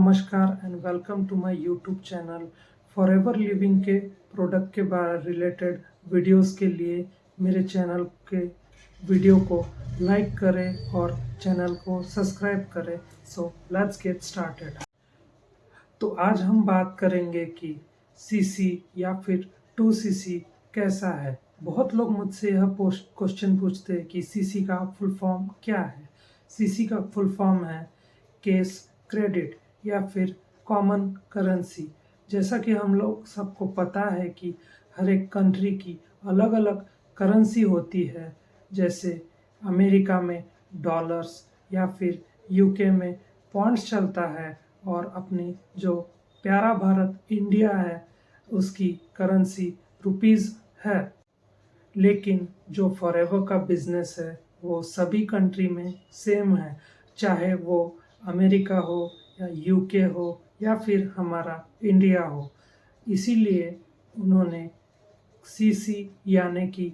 नमस्कार and welcome to my YouTube channel. Forever Living के product के बारे रिलेटेड वीडियोस के लिए मेरे चैनल के वीडियो को लाइक करें और चैनल को सब्सक्राइब करें। So let's get started. तो आज हम बात करेंगे कि सीसी या फिर 2cc कैसा है। बहुत लोग मुझसे यह क्वेश्चन पूछते हैं कि सीसी का फुल फॉर्म क्या है। सीसी का फुल फॉर्म है केस क्रेडिट या फिर कॉमन करेंसी। जैसा कि हम लोग सबको पता है कि हर एक कंट्री की अलग अलग करेंसी होती है। जैसे अमेरिका में डॉलर्स या फिर यूके में पॉन्ड्स चलता है और अपनी जो प्यारा भारत इंडिया है उसकी करेंसी रुपीस है। लेकिन जो फॉरएवर का बिजनेस है वो सभी कंट्री में सेम है, चाहे वो अमेरिका हो या यूके हो या फिर हमारा इंडिया हो। इसीलिए उन्होंने सीसी यानी कि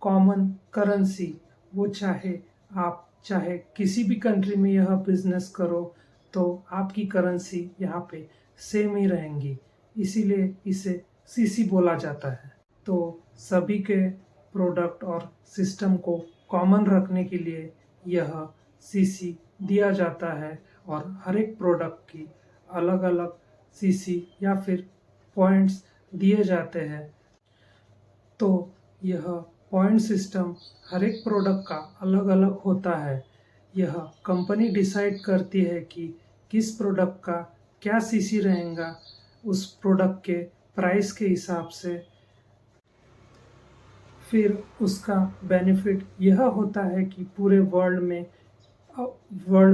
कॉमन करेंसी, वो चाहे किसी भी कंट्री में यह बिजनेस करो तो आपकी करेंसी यहाँ पे सेम ही रहेंगी, इसीलिए इसे सीसी बोला जाता है। तो सभी के प्रोडक्ट और सिस्टम को कॉमन रखने के लिए यह सीसी दिया जाता है और हर एक प्रोडक्ट की अलग अलग सीसी या फिर पॉइंट्स दिए जाते हैं। तो यह पॉइंट सिस्टम हर एक प्रोडक्ट का अलग अलग होता है। यह कंपनी डिसाइड करती है कि किस प्रोडक्ट का क्या सीसी रहेगा उस प्रोडक्ट के प्राइस के हिसाब से। फिर उसका बेनिफिट यह होता है कि पूरे वर्ल्ड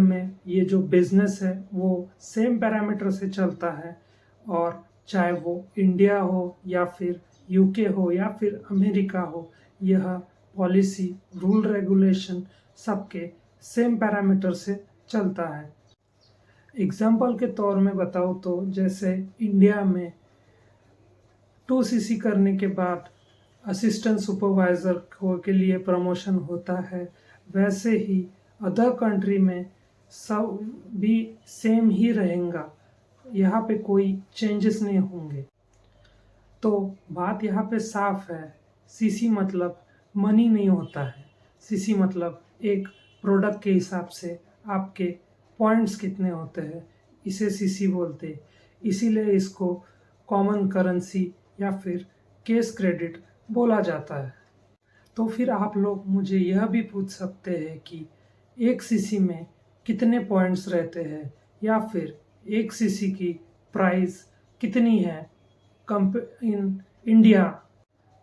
में ये जो बिजनेस है वो सेम पैरामीटर से चलता है, और चाहे वो इंडिया हो या फिर यूके हो या फिर अमेरिका हो, यह पॉलिसी रूल रेगुलेशन सबके सेम पैरामीटर से चलता है। एग्जाम्पल के तौर में बताऊँ तो जैसे इंडिया में 2cc करने के बाद असिस्टेंट सुपरवाइज़र के लिए प्रमोशन होता है, वैसे ही अदर कंट्री में सब भी सेम ही रहेगा, यहाँ पे कोई चेंजेस नहीं होंगे। तो बात यहाँ पे साफ है, सीसी मतलब मनी नहीं होता है। सीसी मतलब एक प्रोडक्ट के हिसाब से आपके पॉइंट्स कितने होते हैं, इसे सीसी बोलते हैं। इसीलिए इसको कॉमन करेंसी या फिर केस क्रेडिट बोला जाता है। तो फिर आप लोग मुझे यह भी पूछ सकते हैं कि एक सीसी में कितने पॉइंट्स रहते हैं या फिर एक सीसी की प्राइस कितनी है इन इंडिया।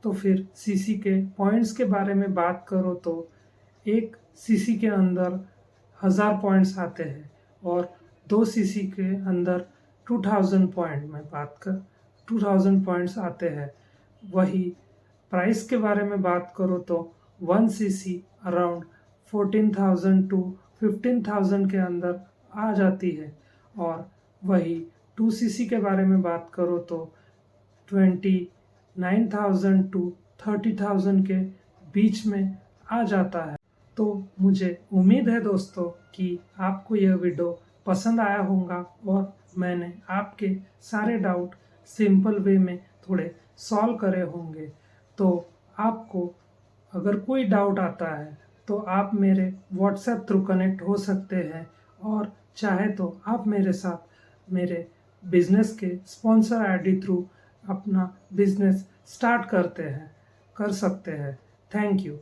तो फिर सीसी के पॉइंट्स के बारे में बात करो तो एक सीसी के अंदर 1000 पॉइंट्स आते हैं और 2cc के अंदर 2000 पॉइंट्स आते हैं। वही प्राइस के बारे में बात करो तो 1cc अराउंड 14,000 to 15,000 के अंदर आ जाती है, और वही 2cc के बारे में बात करो तो 29,000 to 30,000 के बीच में आ जाता है। तो मुझे उम्मीद है दोस्तों कि आपको यह वीडियो पसंद आया होगा और मैंने आपके सारे डाउट सिंपल वे में थोड़े सॉल्व करे होंगे। तो आपको अगर कोई डाउट आता है तो आप मेरे व्हाट्सएप थ्रू कनेक्ट हो सकते हैं, और चाहे तो आप मेरे साथ मेरे बिजनेस के स्पॉन्सर आईडी थ्रू अपना बिजनेस स्टार्ट कर सकते हैं। Thank you.